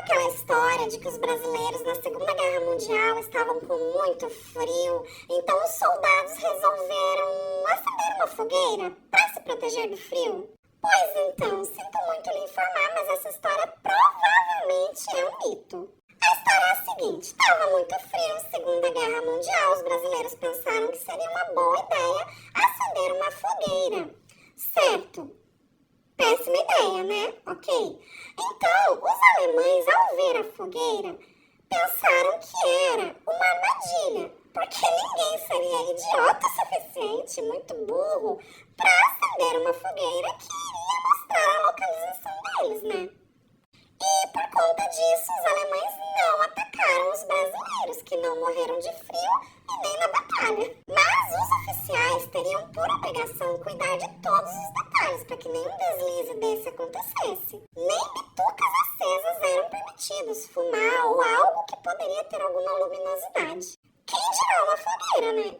aquela história de que os brasileiros na Segunda Guerra Mundial estavam com muito frio, então os soldados resolveram acender uma fogueira para se proteger do frio? Pois então, sinto muito lhe informar, mas essa história provavelmente é um mito. A história é a seguinte: estava muito frio, Segunda Guerra Mundial, os brasileiros pensaram que seria uma boa ideia acender uma fogueira. Certo? Péssima ideia, né? Ok. Então, os alemães, ao ver a fogueira, pensaram que era uma armadilha, porque ninguém seria idiota o suficiente, muito burro, para acender uma fogueira que iria mostrar a localização deles, né? E por conta disso, os alemães não atacaram os brasileiros, que não morreram de frio e nem na batalha. Mas os oficiais teriam por obrigação cuidar de todos os detalhes para que nenhum deslize desse acontecesse. Nem bitucas acesas eram permitidos, fumar ou algo que poderia ter alguma luminosidade. Quem dirá uma fogueira, né?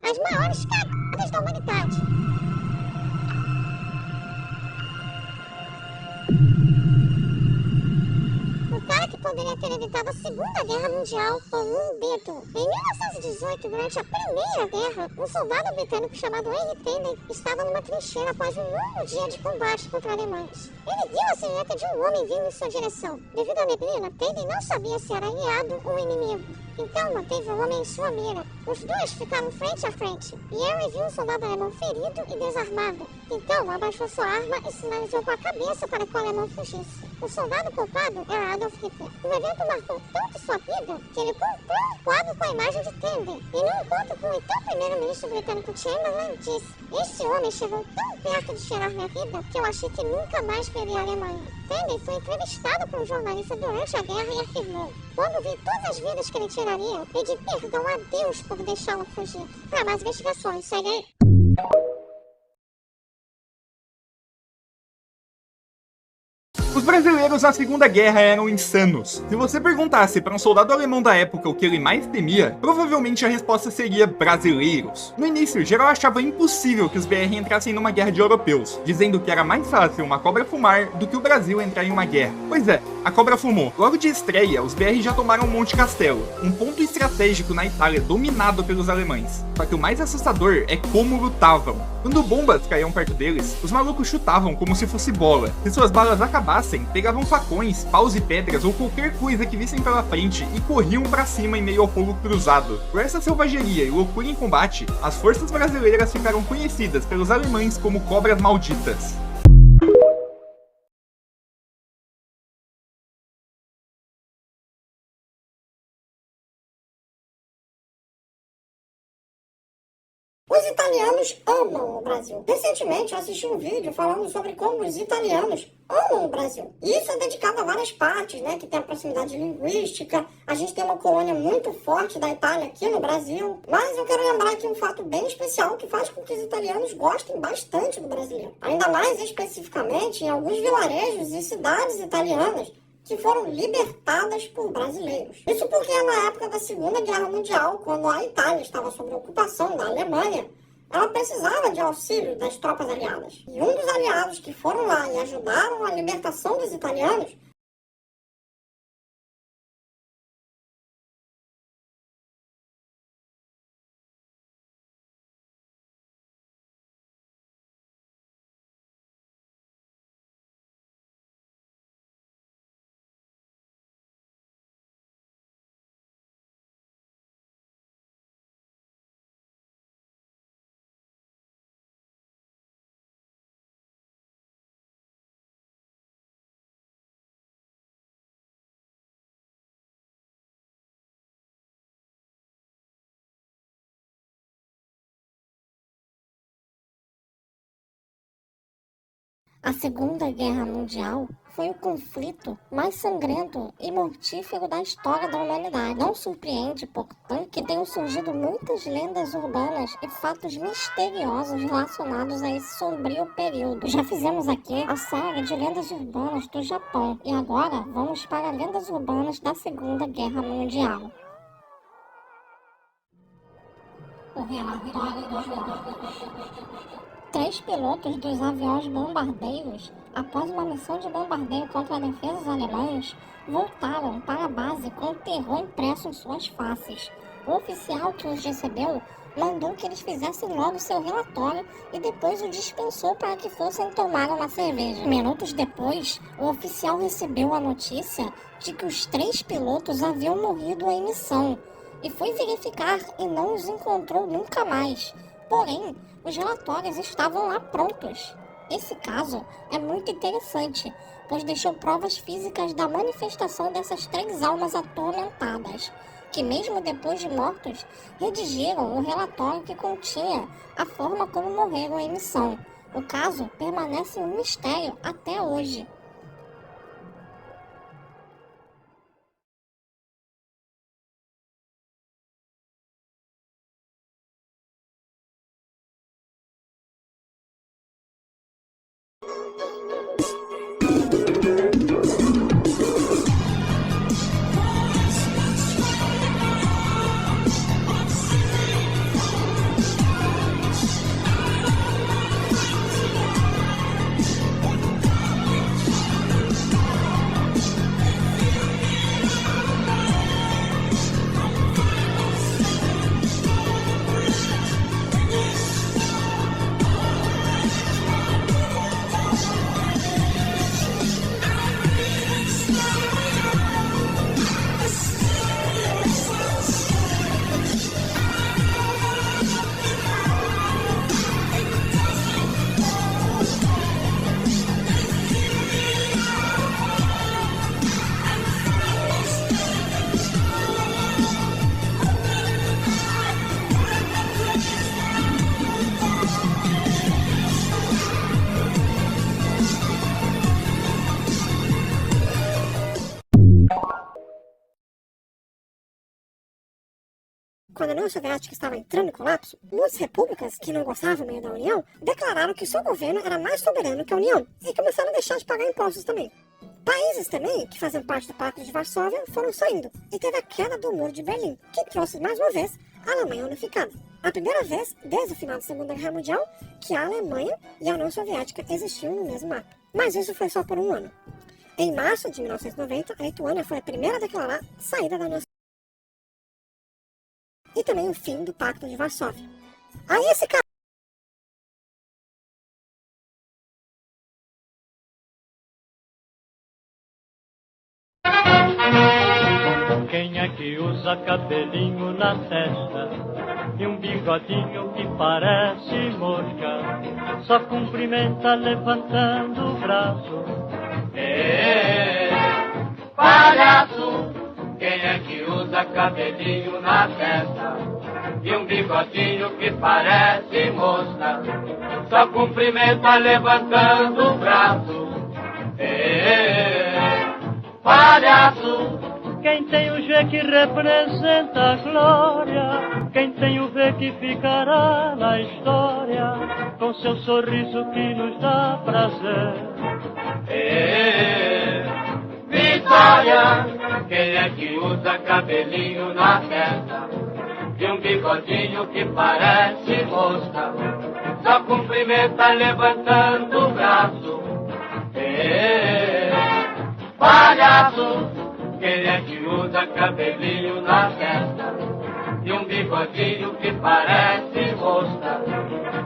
As maiores cagadas da humanidade. O cara que poderia ter evitado a Segunda Guerra Mundial foi um dedo. Em 1918, durante a Primeira Guerra, um soldado britânico chamado Henry Tenden estava numa trincheira após um longo dia de combate contra alemães. Ele viu a silhueta de um homem vindo em sua direção. Devido à neblina, Tenden não sabia se era aliado ou inimigo. Então manteve o homem em sua mira. Os dois ficaram frente a frente, e Henry viu um soldado alemão ferido e desarmado. Então abaixou sua arma e sinalizou com a cabeça para que o alemão fugisse. O soldado culpado era Adolf Hitler. O evento marcou tanto sua vida que ele comprou um quadro com a imagem de Tenden. E no encontro com o então primeiro-ministro britânico Chamberlain, disse: "Este homem chegou tão perto de tirar minha vida que eu achei que nunca mais veria a Alemanha." Tenden foi entrevistado por um jornalista durante a guerra e afirmou: "Quando vi todas as vidas que ele tiraria, pedi perdão a Deus por deixá-lo fugir." Para mais investigações, segue aí. Os brasileiros na Segunda Guerra eram insanos. Se você perguntasse para um soldado alemão da época o que ele mais temia, provavelmente a resposta seria brasileiros. No início, geral achava impossível que os BR entrassem numa guerra de europeus, dizendo que era mais fácil uma cobra fumar do que o Brasil entrar em uma guerra. Pois é, a cobra fumou. Logo de estreia, os BR já tomaram Monte Castelo, um ponto estratégico na Itália dominado pelos alemães. Só que o mais assustador é como lutavam. Quando bombas caíam perto deles, os malucos chutavam como se fosse bola. Se suas balas acabassem, pegavam facões, paus e pedras ou qualquer coisa que vissem pela frente e corriam pra cima em meio ao fogo cruzado. Por essa selvageria e loucura em combate, as forças brasileiras ficaram conhecidas pelos alemães como cobras malditas. Os italianos amam o Brasil. Recentemente eu assisti um vídeo falando sobre como os italianos amam o Brasil. E isso é dedicado a várias partes, né? Que tem a proximidade linguística. A gente tem uma colônia muito forte da Itália aqui no Brasil. Mas eu quero lembrar aqui um fato bem especial que faz com que os italianos gostem bastante do brasileiro. Ainda mais especificamente em alguns vilarejos e cidades italianas que foram libertadas por brasileiros. Isso porque na época da Segunda Guerra Mundial, quando a Itália estava sob ocupação da Alemanha, ela precisava de auxílio das tropas aliadas. E um dos aliados que foram lá e ajudaram a libertação dos italianos A Segunda Guerra Mundial foi o conflito mais sangrento e mortífero da história da humanidade. Não surpreende, portanto, que tenham surgido muitas lendas urbanas e fatos misteriosos relacionados a esse sombrio período. Já fizemos aqui a série de lendas urbanas do Japão e agora vamos para lendas urbanas da Segunda Guerra Mundial. O relatório dos 3 pilotos dos aviões bombardeiros, após uma missão de bombardeio contra defesas alemãs, voltaram para a base com terror impresso em suas faces. O oficial que os recebeu mandou que eles fizessem logo seu relatório e depois o dispensou para que fossem tomar uma cerveja. Minutos depois, o oficial recebeu a notícia de que os 3 pilotos haviam morrido em missão e foi verificar e não os encontrou nunca mais. Porém, os relatórios estavam lá prontos. Esse caso é muito interessante, pois deixou provas físicas da manifestação dessas 3 almas atormentadas, que mesmo depois de mortos, redigiram o relatório que continha a forma como morreram em missão. O caso permanece um mistério até hoje. Quando a União Soviética estava entrando em colapso, muitas repúblicas que não gostavam meio da União declararam que seu governo era mais soberano que a União e começaram a deixar de pagar impostos também. Países também, que faziam parte do Pacto de Varsóvia, foram saindo e teve a queda do Muro de Berlim, que trouxe mais uma vez a Alemanha unificada. A primeira vez, desde o final da Segunda Guerra Mundial, que a Alemanha e a União Soviética existiam no mesmo mapa. Mas isso foi só por um ano. Em março de 1990, a Lituânia foi a primeira a declarar saída da União Soviética. E também o fim do Pacto de Varsóvia. Aí esse cara... Quem é que usa cabelinho na testa e um bigodinho que parece mosca? Só cumprimenta levantando o braço. Palhaço! Quem é que usa cabelinho na testa e um bigodinho que parece mosca? Só cumprimenta levantando o braço. Palhaço! Quem tem o G que representa a glória, quem tem o V que ficará na história, com seu sorriso que nos dá prazer. Vitória! Quem é que usa cabelinho na testa e um bigodinho que parece mosca? Só cumprimenta levantando o braço. Palhaço! Quem é que usa cabelinho na testa e um bigodinho que parece mosca?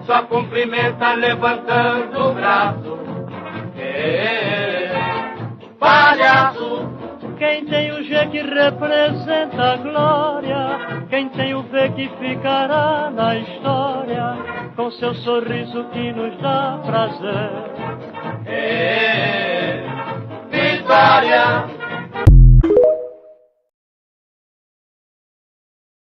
Só cumprimenta levantando o braço. Palhaço! Quem tem o G que representa a glória, quem tem o V que ficará na história, com seu sorriso que nos dá prazer. Vitória!